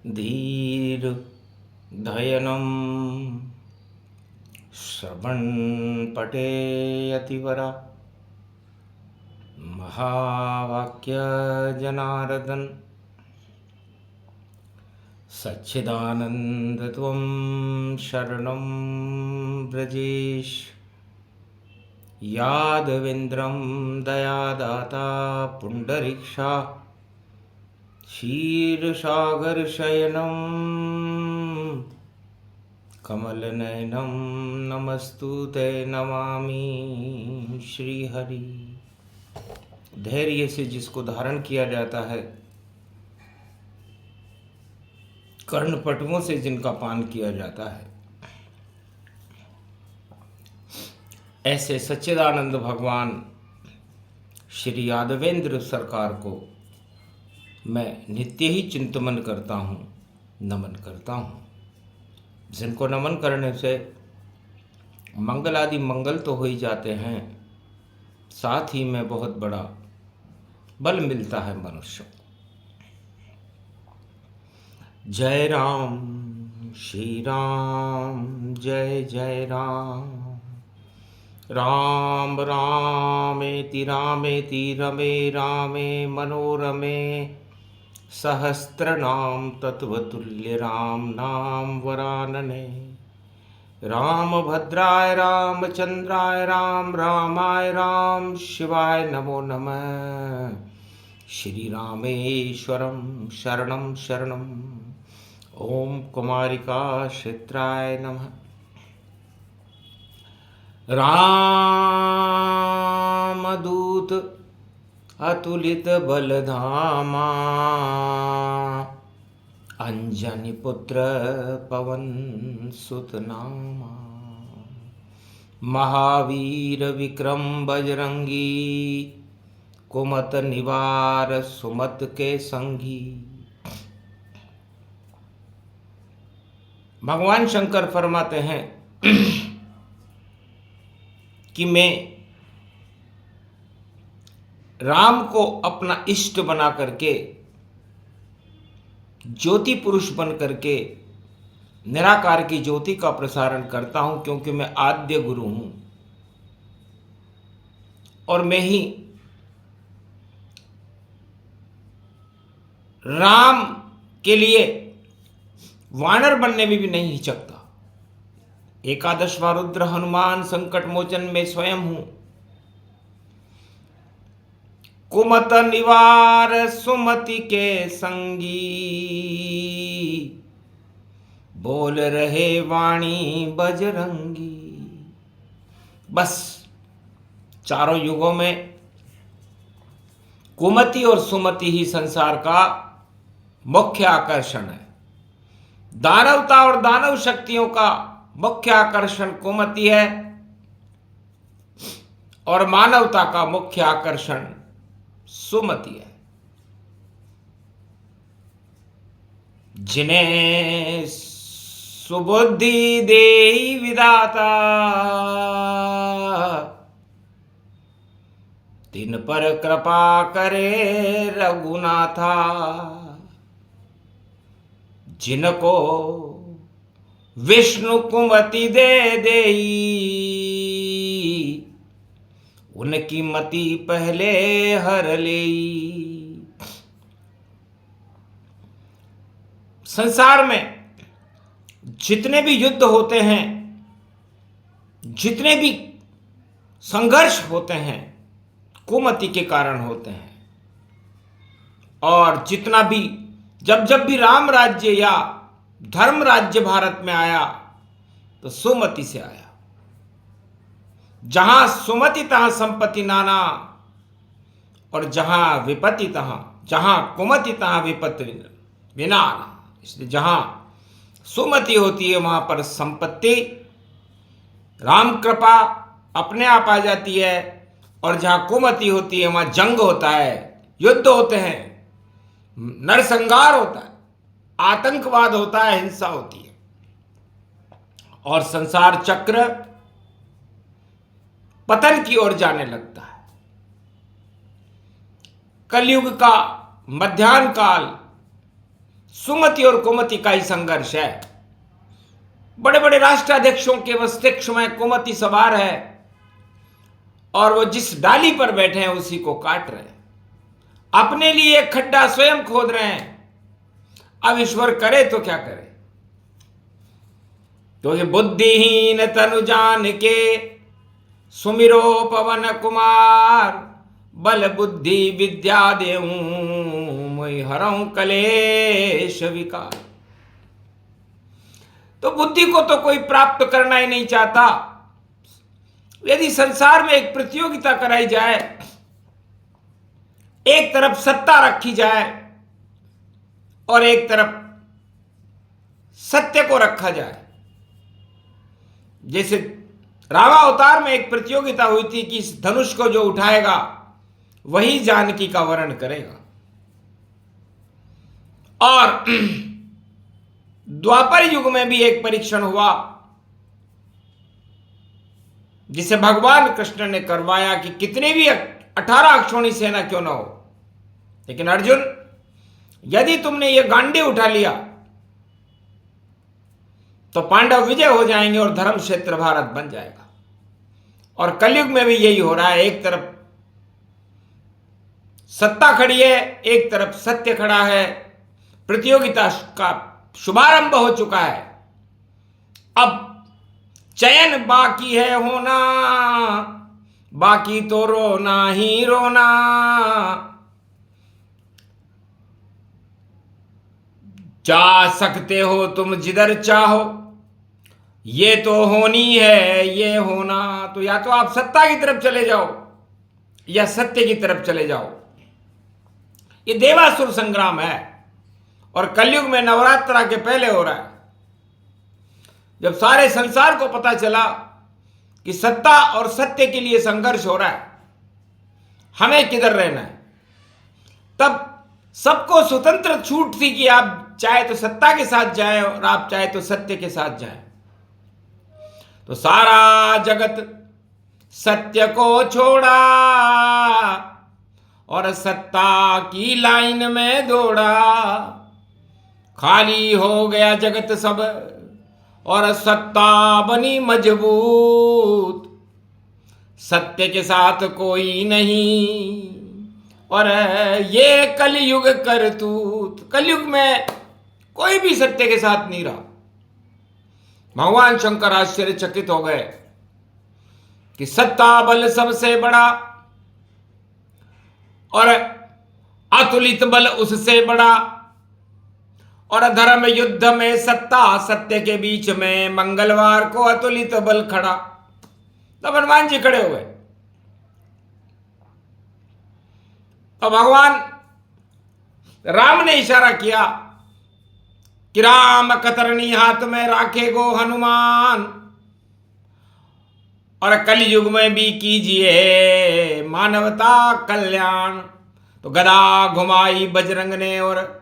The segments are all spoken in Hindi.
धीर धयनं श्रवणपटे यतिवरा महावाक्य जनार्दन सच्चिदानंद त्वं शरणं ब्रजेश यादवेन्द्रं दयादाता पुंडरीक्षा क्षीरसागरशयनं कमलनयनं नमस्तुते नमामि श्रीहरि। धैर्य से जिसको धारण किया जाता है, कर्णपटुओं से जिनका पान किया जाता है, ऐसे सच्चिदानंद भगवान श्री यादवेंद्र सरकार को मैं नित्य ही चिंतन करता हूँ, नमन करता हूँ। जिनको नमन करने से मंगल आदि मंगल तो हो ही जाते हैं, साथ ही में बहुत बड़ा बल मिलता है मनुष्य को। जय राम श्री राम, जय जय राम। राम रामेति रामेति रमे रामे मनोरमे सहस्रनाम तत्वतुल्य राम नाम वरानने। राम भद्राय रामचंद्राय राम रामाय राम शिवाय नमो नमः। श्री रामेश्वरम शरणं शरणं। ओम कुमारिका क्षेत्राय नमः। रामदूत अतुलित बलधामा अंजनी पुत्र पवन सुत नामा। महावीर विक्रम बजरंगी कुमत निवार सुमत के संगी। भगवान शंकर फरमाते हैं कि मैं राम को अपना इष्ट बना करके, ज्योति पुरुष बन करके निराकार की ज्योति का प्रसारण करता हूं, क्योंकि मैं आद्य गुरु हूं और मैं ही राम के लिए वानर बनने में भी नहीं हिचकता। एकादशवां रुद्र हनुमान संकट मोचन में स्वयं हूं। कुमत निवार सुमति के संगी, बोल रहे वाणी बजरंगी। बस चारों युगों में कुमति और सुमति ही संसार का मुख्य आकर्षण है। दानवता और दानव शक्तियों का मुख्य आकर्षण कुमति है और मानवता का मुख्य आकर्षण सुमति है। जिन्हें सुबुद्धि देई विधाता, तिन पर कृपा करे रघुनाथा। जिनको विष्णु कुमति दे देई, उनकी मति पहले हर लेई। संसार में जितने भी युद्ध होते हैं, जितने भी संघर्ष होते हैं, कुमति के कारण होते हैं। और जितना भी जब भी राम राज्य या धर्म राज्य भारत में आया तो सुमति से आया। जहां सुमति तहां संपत्ति नाना, और जहां विपत्ति तहां, जहां कुमति तहां विपत्ति विनाना। इसलिए जहां सुमति होती है वहां पर संपत्ति, राम कृपा अपने आप आ जाती है। और जहां कुमति होती है वहां जंग होता है, युद्ध होते हैं, नरसंहार होता है, आतंकवाद होता है, हिंसा होती है। और संसार चक्र पतन की ओर जाने लगता है। कलयुग का मध्याह्न काल सुमति और कुमति का ही संघर्ष है। बड़े बड़े राष्ट्राध्यक्षों के मस्तिष्क में कुमति सवार है और वो जिस डाली पर बैठे हैं उसी को काट रहे हैं, अपने लिए एक खड्डा स्वयं खोद रहे हैं। अब ईश्वर करे तो क्या करे, क्योंकि बुद्धिहीन तनु जान के सुमिरो पवन कुमार, बल बुद्धि विद्या देऊं मैं हरऊं कलेश विकार। तो बुद्धि को तो कोई प्राप्त करना ही नहीं चाहता। यदि संसार में एक प्रतियोगिता कराई जाए, एक तरफ सत्ता रखी जाए और एक तरफ सत्य को रखा जाए, जैसे रामावतार में एक प्रतियोगिता हुई थी कि इस धनुष को जो उठाएगा वही जानकी का वरण करेगा, और द्वापर युग में भी एक परीक्षण हुआ जिसे भगवान कृष्ण ने करवाया कि कितने भी 18 अक्षौणी सेना क्यों ना हो, लेकिन अर्जुन यदि तुमने ये गांडी उठा लिया तो पांडव विजय हो जाएंगे और धर्म क्षेत्र भारत बन जाएगा। और कलयुग में भी यही हो रहा है, एक तरफ सत्ता खड़ी है, एक तरफ सत्य खड़ा है। प्रतियोगिता का शुभारंभ हो चुका है, अब चयन बाकी है होना, बाकी तो रोना ही रोना। जा सकते हो तुम जिधर चाहो, ये तो होनी है ये होना। तो या तो आप सत्ता की तरफ चले जाओ या सत्य की तरफ चले जाओ। ये देवासुर संग्राम है और कलयुग में नवरात्रा के पहले हो रहा है। जब सारे संसार को पता चला कि सत्ता और सत्य के लिए संघर्ष हो रहा है, हमें किधर रहना है, तब सबको स्वतंत्र छूट थी कि आप चाहे तो सत्ता के साथ जाएं और आप चाहे तो सत्य के साथ जाएं। तो सारा जगत सत्य को छोड़ा और सत्ता की लाइन में दौड़ा। खाली हो गया जगत सब और सत्ता बनी मजबूत। सत्य के साथ कोई नहीं और ये कलयुग करतूत। कलयुग में कोई भी सत्य के साथ नहीं रहा। भगवान शंकर आश्चर्यचकित हो गए कि सत्ता बल सबसे बड़ा और अतुलित बल उससे बड़ा, और धर्म युद्ध में सत्ता सत्य के बीच में मंगलवार को अतुलित बल खड़ा। तब हनुमान जी खड़े हुए। तो भगवान राम ने इशारा किया कि राम कतरनी हाथ में राखे गो हनुमान, और कलयुग में भी कीजिए मानवता कल्याण। तो गदा घुमाई बजरंग ने और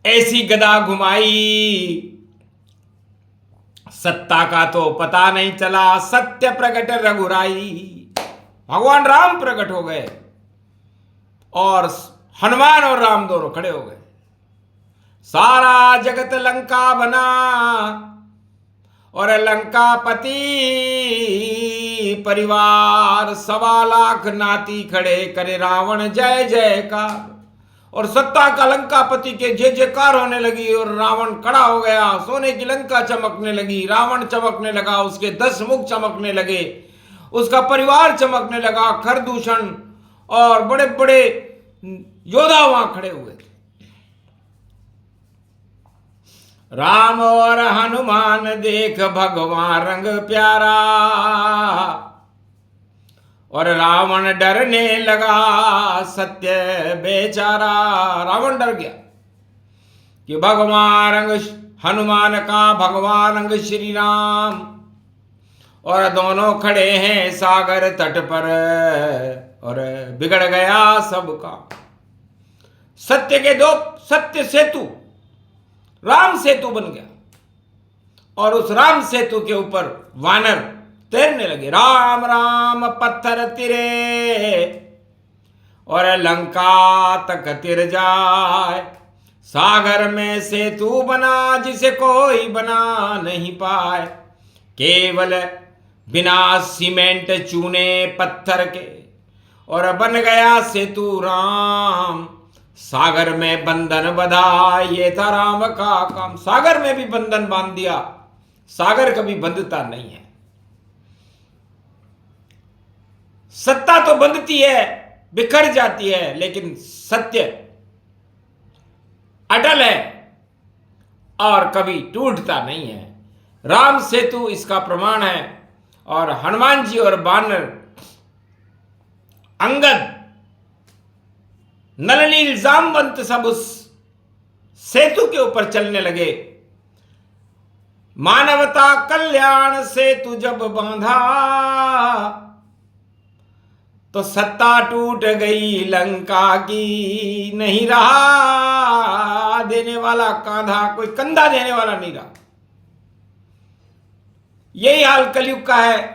ऐसी गदा घुमाई, सत्ता का तो पता नहीं चला, सत्य प्रकट रघुराई। भगवान राम प्रकट हो गए और हनुमान और राम दोनों खड़े हो गए। सारा जगत लंका बना और लंकापति परिवार 1.25 लाख नाती खड़े करे रावण जय जयकार। और सत्ता का लंकापति के जय जयकार होने लगी और रावण खड़ा हो गया। सोने की लंका चमकने लगी, रावण चमकने लगा, उसके 10 मुख चमकने लगे, उसका परिवार चमकने लगा, खरदूषण और बड़े बड़े योद्धा वहां खड़े हुए थे। राम और हनुमान देख भगवान रंग प्यारा, और रावण डरने लगा सत्य बेचारा। रावण डर गया कि भगवान रंग हनुमान का भगवान रंग श्री राम, और दोनों खड़े हैं सागर तट पर और बिगड़ गया सबका। सत्य के 2 सत्य सेतु राम सेतु बन गया और उस राम सेतु के ऊपर वानर तैरने लगे। राम राम पत्थर तिरे और लंका तक तिर जाए, सागर में सेतु बना जिसे कोई बना नहीं पाए, केवल बिना सीमेंट चूने पत्थर के, और बन गया सेतु राम। सागर में बंधन बंधा, ये था राम का काम। सागर में भी बंधन बांध दिया। सागर कभी बंधता नहीं है। सत्ता तो बंधती है, बिखर जाती है, लेकिन सत्य अटल है और कभी टूटता नहीं है। राम सेतु इसका प्रमाण है। और हनुमान जी और बानर अंगद नलनील जामवंत सब उस सेतु के ऊपर चलने लगे। मानवता कल्याण सेतु जब बांधा, तो सत्ता टूट गई लंका की, नहीं रहा देने वाला कांधा, कोई कंधा देने वाला नहीं रहा। यही हाल कलयुग का है।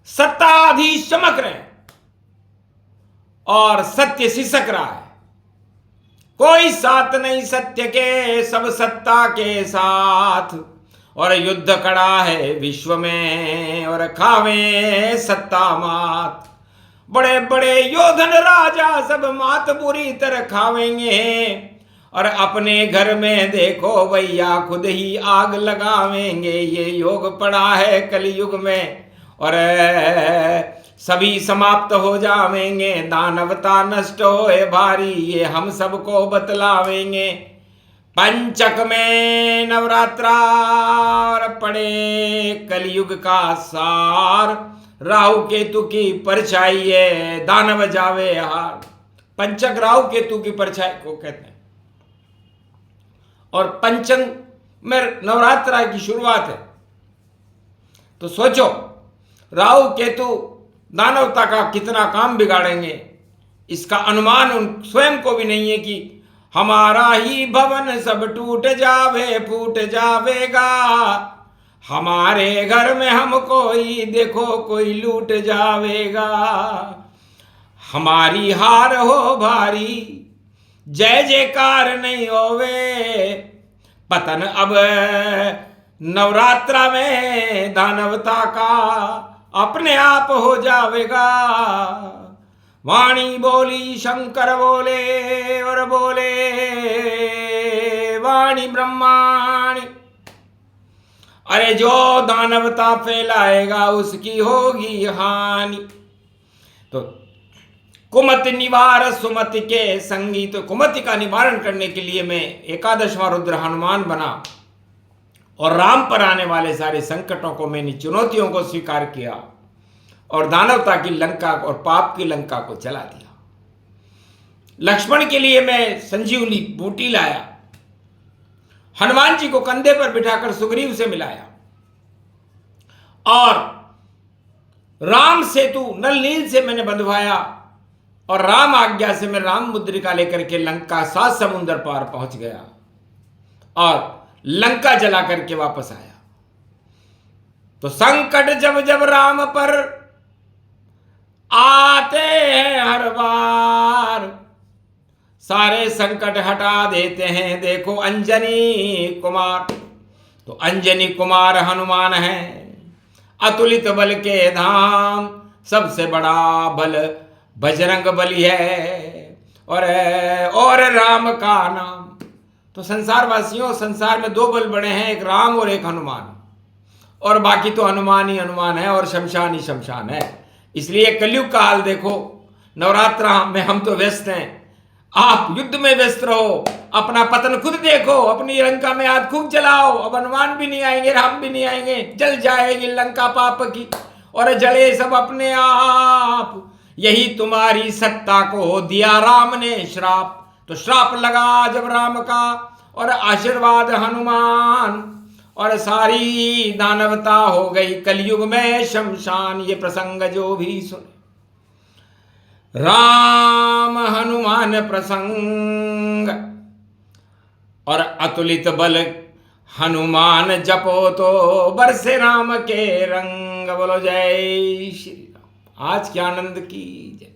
सत्ताधीश चमक रहे हैं और सत्य सिसक रहा है। कोई साथ नहीं सत्य के, सब सत्ता के साथ। और युद्ध कड़ा है विश्व में, और खावे सत्ता मात। बड़े बड़े योधन राजा सब मात बुरी तरह खावेंगे, और अपने घर में देखो भैया खुद ही आग लगावेंगे। ये योग पड़ा है कलयुग में, और सभी समाप्त हो जावेंगे। दानवता नष्ट होए भारी, ये हम सबको बतलावेंगे। पंचक में नवरात्रा और पड़े कलयुग का सार। राहु केतु की परछाई है, दानव जावे हार। पंचक राहु केतु की परछाई को कहते हैं। और पंचम में नवरात्रा की शुरुआत है। तो सोचो राहु केतु दानवता का कितना काम बिगाड़ेंगे, इसका अनुमान उन स्वयं को भी नहीं है कि हमारा ही भवन सब टूट जावे फूट जावेगा। हमारे घर में हमको ही देखो कोई लूट जावेगा। हमारी हार हो भारी, जय जयकार नहीं होवे। पतन अब नवरात्रा में दानवता का अपने आप हो जावेगा। वाणी बोली शंकर बोले, और बोले वाणी ब्रह्माणी। अरे जो दानवता फैलाएगा उसकी होगी हानि। तो कुमति निवार सुमति के संगी। तो कुमति का निवारण करने के लिए मैं एकादशवां रुद्र हनुमान बना, और राम पर आने वाले सारे संकटों को मैंने चुनौतियों को स्वीकार किया, और दानवता की लंका और पाप की लंका को जला दिया। लक्ष्मण के लिए मैं संजीवनी बूटी लाया, हनुमान जी को कंधे पर बिठाकर सुग्रीव से मिलाया, और राम सेतु नल नील से मैंने बंधवाया, और राम आज्ञा से मैं राम मुद्रिका लेकर के लंका 7 समुद्र पार पहुंच गया, और लंका जला करके वापस आया। तो संकट जब जब राम पर आते हैं हर बार, सारे संकट हटा देते हैं। देखो अंजनी कुमार। तो अंजनी कुमार हनुमान है, अतुलित बल के धाम। सबसे बड़ा बल बजरंग बली है, और राम का नाम। तो संसार वासियों, संसार में 2 बल बड़े हैं, एक राम और एक हनुमान, और बाकी तो हनुमान ही हनुमान है, और शमशान ही शमशान है। इसलिए कलयुग का हाल देखो। नवरात्रा में हम तो व्यस्त हैं, आप युद्ध में व्यस्त रहो। अपना पतन खुद देखो, अपनी लंका में हाथ खूब चलाओ। अब हनुमान भी नहीं आएंगे, राम भी नहीं आएंगे, जल जाएगी लंका पाप की, और जले सब अपने आप। यही तुम्हारी सत्ता को दिया राम ने श्राप। तो श्राप लगा जब राम का, और आशीर्वाद हनुमान, और सारी दानवता हो गई कलयुग में शमशान। ये प्रसंग जो भी सुने, राम हनुमान प्रसंग, और अतुलित बल हनुमान जपो तो बरसे राम के रंग। बोलो जय श्री राम। आज के आनंद की जय।